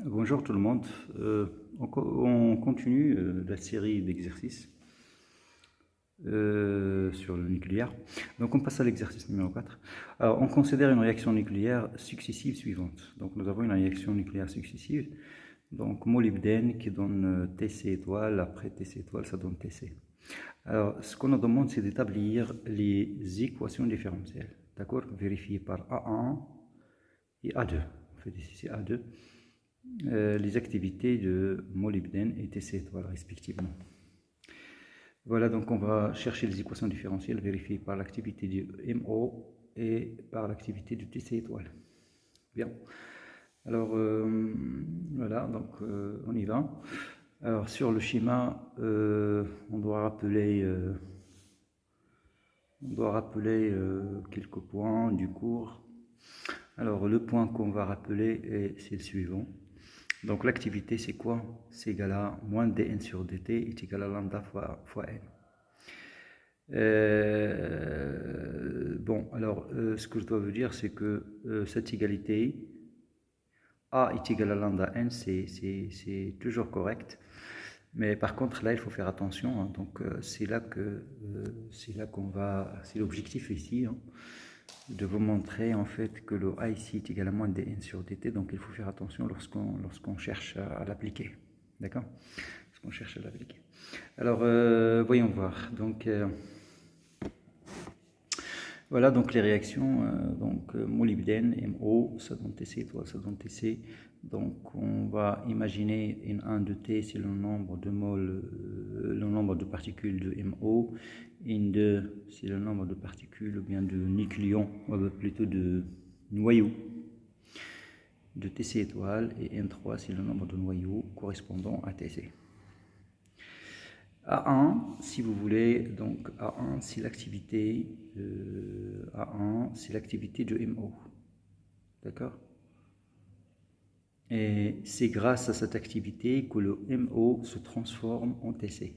Bonjour tout le monde. On continue la série d'exercices sur le nucléaire. Donc on passe à l'exercice numéro 4. Alors on considère une réaction nucléaire successive suivante. Donc nous avons une réaction nucléaire successive. Donc molybdène qui donne Tc étoile, après Tc étoile ça donne Tc. Alors ce qu'on nous demande c'est d'établir les équations différentielles. D'accord? Vérifiées par A1 et A2. On fait ici A2. Les activités de molybdène et Tc étoile respectivement. Voilà, donc on va chercher les équations différentielles vérifiées par l'activité du MO et par l'activité du Tc étoile. Bien. Alors voilà, donc on y va. Alors sur le schéma, on doit rappeler quelques points du cours. Alors le point qu'on va rappeler c'est le suivant. Donc l'activité c'est quoi? C'est égal à moins dn sur dt est égal à lambda fois n. Bon, alors ce que je dois vous dire c'est que cette égalité a est égal à lambda n, c'est toujours correct. Mais par contre là il faut faire attention, hein. Donc c'est là qu'on va, c'est l'objectif ici, hein, de vous montrer en fait que le a ici est égal à moins dn sur dt, donc il faut faire attention lorsqu'on cherche à l'appliquer, d'accord, lorsqu'on cherche à l'appliquer. Alors voyons voir, donc voilà donc les réactions, donc molybdène, MO, ça donne Tc étoile, ça donne Tc. Donc on va imaginer N1 de T, c'est le nombre de moles, le nombre de particules de MO. N2 c'est le nombre de particules ou bien de nucléons, plutôt de noyaux de Tc étoile, et N3 c'est le nombre de noyaux correspondant à Tc. A1, si vous voulez, donc A1 c'est l'activité de MO, d'accord? Et c'est grâce à cette activité que le MO se transforme en Tc.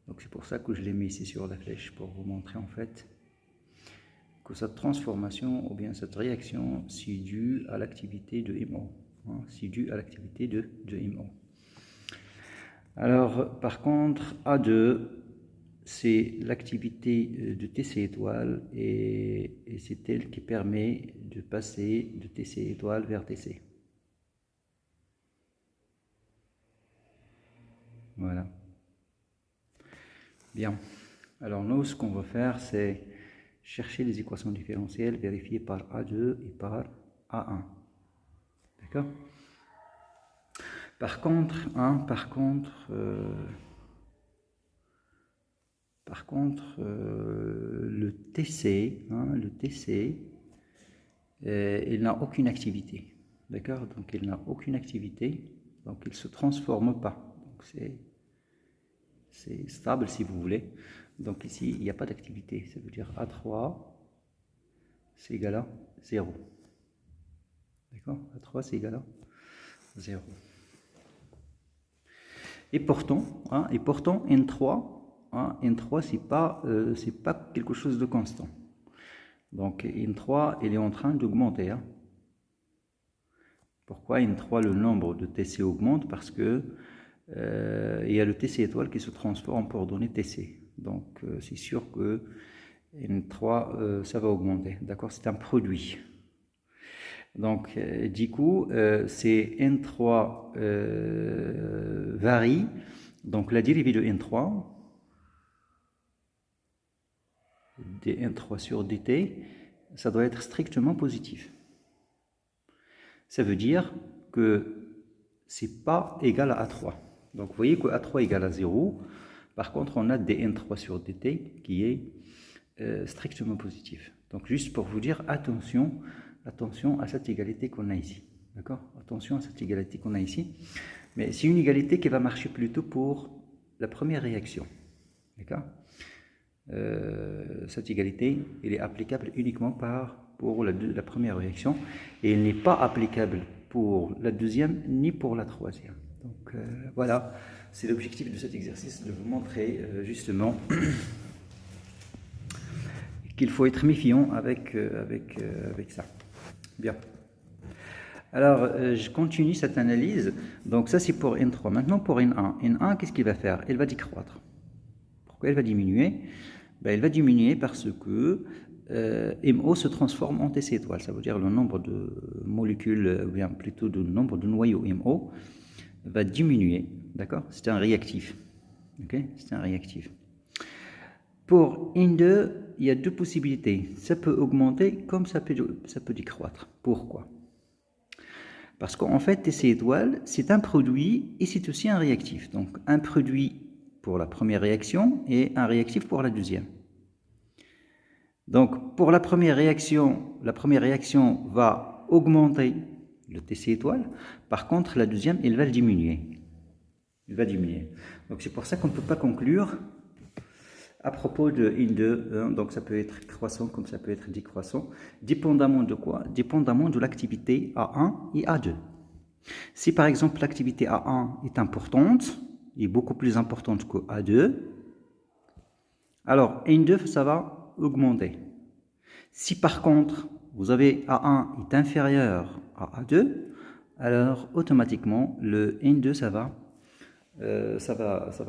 Donc c'est pour ça que je l'ai mis ici sur la flèche, pour vous montrer en fait que cette transformation ou bien cette réaction c'est due à l'activité de MO, hein, c'est dû à l'activité de MO. Alors par contre A2 c'est l'activité de Tc étoile et c'est elle qui permet de passer de Tc étoile vers Tc. Voilà. Bien. Alors nous, ce qu'on va faire, c'est chercher les équations différentielles vérifiées par A2 et par A1. D'accord? Par contre, le TC, il n'a aucune activité. D'accord? Donc il n'a aucune activité, donc il ne se transforme pas. Donc c'est stable si vous voulez. Donc ici, il n'y a pas d'activité. Ça veut dire A3, c'est égal à 0. D'accord? A3, c'est égal à 0. Et pourtant N3, N3 c'est pas quelque chose de constant. Donc N3, il est en train d'augmenter. Hein. Pourquoi N3, le nombre de Tc augmente? Parce que il y a le Tc étoile qui se transforme pour donner Tc. Donc c'est sûr que N3 ça va augmenter. D'accord, c'est un produit. Donc du coup c'est N3 varie. Donc la dérivée de N3 dn3 sur dt, ça doit être strictement positif. Ça veut dire que c'est pas égal à A3. Donc vous voyez que A3 égale à 0. Par contre, on a dn3 sur dt qui est strictement positif. Donc juste pour vous dire, attention à cette égalité qu'on a ici. D'accord? Attention à cette égalité qu'on a ici. Mais c'est une égalité qui va marcher plutôt pour la première réaction. D'accord? Cette égalité, elle est applicable uniquement pour la première réaction et elle n'est pas applicable pour la deuxième ni pour la troisième. Donc voilà, c'est l'objectif de cet exercice, de vous montrer justement qu'il faut être méfiant avec ça. Bien. Alors, je continue cette analyse. Donc, ça, c'est pour N3. Maintenant, pour N1. N1, qu'est-ce qu'il va faire? Elle va décroître. Pourquoi elle va diminuer? Ben, elle va diminuer parce que MO se transforme en TC étoile. Ça veut dire le nombre de molécules, ou bien plutôt le nombre de noyaux MO va diminuer. D'accord? C'est un réactif. Ok? C'est un réactif. Pour N2, il y a deux possibilités. Ça peut augmenter comme ça peut décroître. Pourquoi? Parce qu'en fait, TC étoile, c'est un produit et c'est aussi un réactif. Donc, un produit pour la première réaction et un réactif pour la deuxième. Donc, pour la première réaction va augmenter le TC étoile. Par contre, la deuxième, elle va le diminuer. Il va diminuer. Donc, c'est pour ça qu'on ne peut pas conclure à propos de N2. Donc, ça peut être croissant comme ça peut être décroissant. Dépendamment de quoi? Dépendamment de l'activité A1 et A2. Si par exemple l'activité A1 est importante, est beaucoup plus importante que A2, alors N2, ça va augmenter. Si par contre, vous avez A1 est inférieur à A2, alors automatiquement, le N2, ça va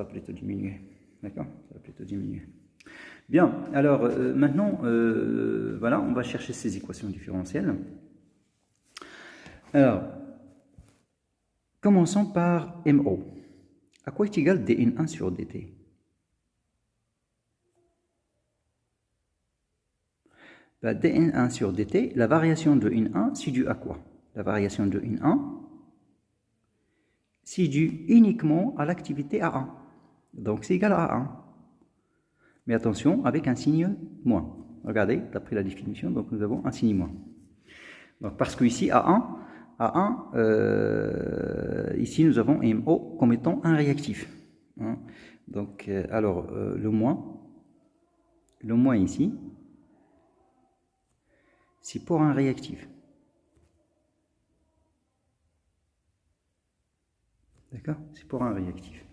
plutôt diminuer. D'accord? Ça va plutôt diminuer. Bien, alors maintenant, voilà, on va chercher ces équations différentielles. Alors, commençons par MO. À quoi est égal dN1 sur dt? Ben, dN1 sur dt, la variation de N1, c'est dû à quoi? La variation de N1, c'est dû uniquement à l'activité A1. Donc, c'est égal à A1. Mais attention, avec un signe moins. Regardez, d'après la définition, donc nous avons un signe moins. Donc, parce que ici, ici, nous avons MO comme étant un réactif. Hein. Donc, alors, le moins ici, c'est pour un réactif. D'accord? C'est pour un réactif.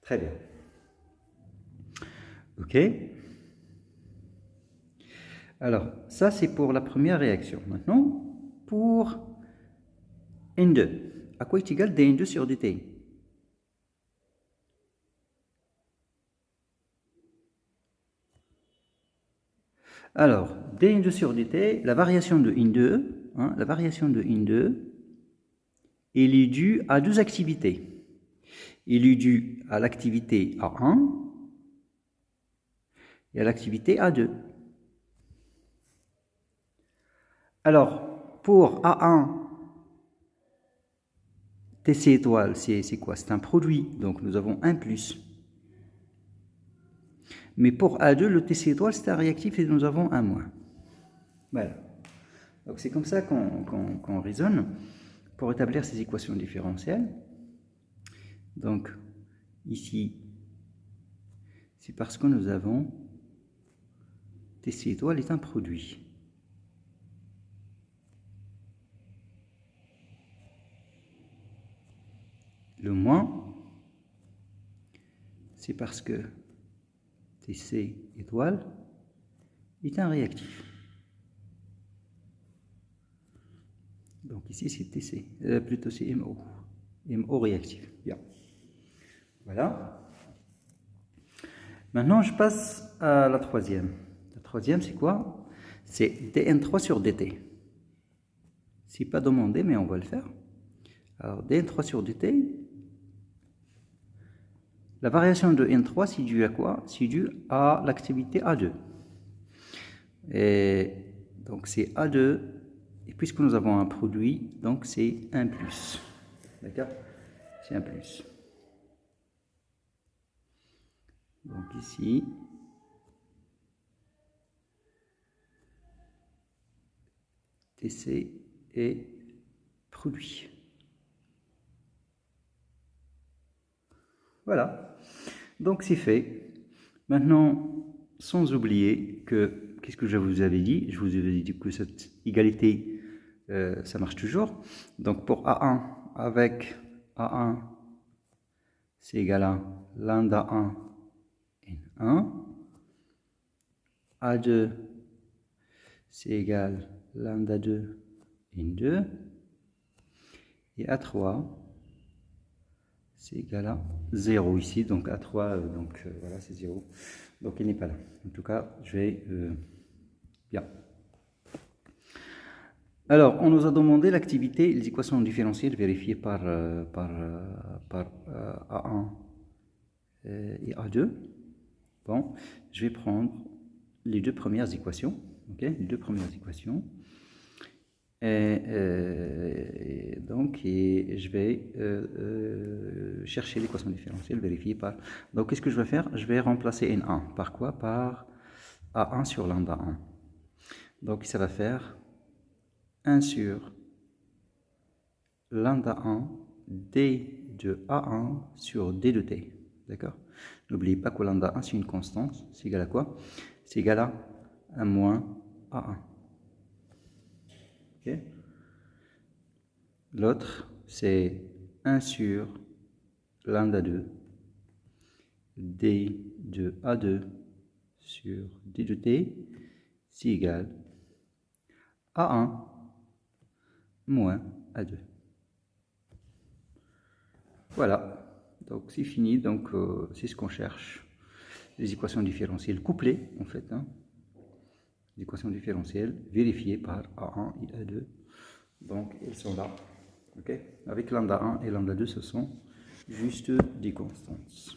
Très bien. OK. Alors, ça, c'est pour la première réaction. Maintenant, pour N2, à quoi est égal dN2 sur dt? Alors, dN2 sur dt, la variation de N2, elle est due à deux activités. Elle est due à l'activité A1 et à l'activité A2. Alors, pour A1, TC étoile, c'est quoi? C'est un produit, donc nous avons un plus. Mais pour A2, le TC étoile, c'est un réactif et nous avons un moins. Voilà. Donc c'est comme ça qu'on raisonne pour établir ces équations différentielles. Donc ici, c'est parce que nous avons TC étoile est un produit. Le moins, c'est parce que TC étoile est un réactif. Donc ici c'est TC, plutôt c'est MO. MO réactif. Bien. Voilà. Maintenant je passe à la troisième. La troisième c'est quoi? C'est dN3 sur dt. C'est pas demandé mais on va le faire. Alors dN3 sur dt, la variation de N3 c'est dû à quoi? C'est dû à l'activité A2. Et donc c'est A2, et puisque nous avons un produit, donc c'est un plus. D'accord? C'est un plus. Donc ici, TC est produit. Voilà. Donc c'est fait. Maintenant, sans oublier que, qu'est-ce que je vous avais dit? Je vous avais dit que cette égalité, ça marche toujours. Donc pour A1 avec A1, c'est égal à lambda 1 N1. A2, c'est égal lambda 2 N2. Et A3, c'est égal à 0 ici. Donc A3, voilà, c'est 0. Donc il n'est pas là. En tout cas, je vais... bien. Alors, on nous a demandé l'activité, les équations différentielles vérifiées par A1 et A2. Bon, je vais prendre les deux premières équations. Ok, les deux premières équations. Et je vais chercher l'équation différentielle vérifiée par... Donc, qu'est-ce que je vais faire? Je vais remplacer N1 par quoi? Par A1 sur lambda 1. Donc, ça va faire 1 sur lambda 1 d de A1 sur d de t. D'accord? N'oubliez pas que lambda 1, c'est une constante. C'est égal à quoi? C'est égal à 1 moins A1. Ok? L'autre, c'est 1 sur lambda 2 d de A2 sur d de t, c'est égal à 1 moins A2. Voilà, donc c'est fini, donc c'est ce qu'on cherche. Les équations différentielles couplées, en fait, hein. Les équations différentielles vérifiées par A1 et A2. Donc, elles sont là. Okay? Avec lambda 1 et lambda 2, ce sont juste des constantes.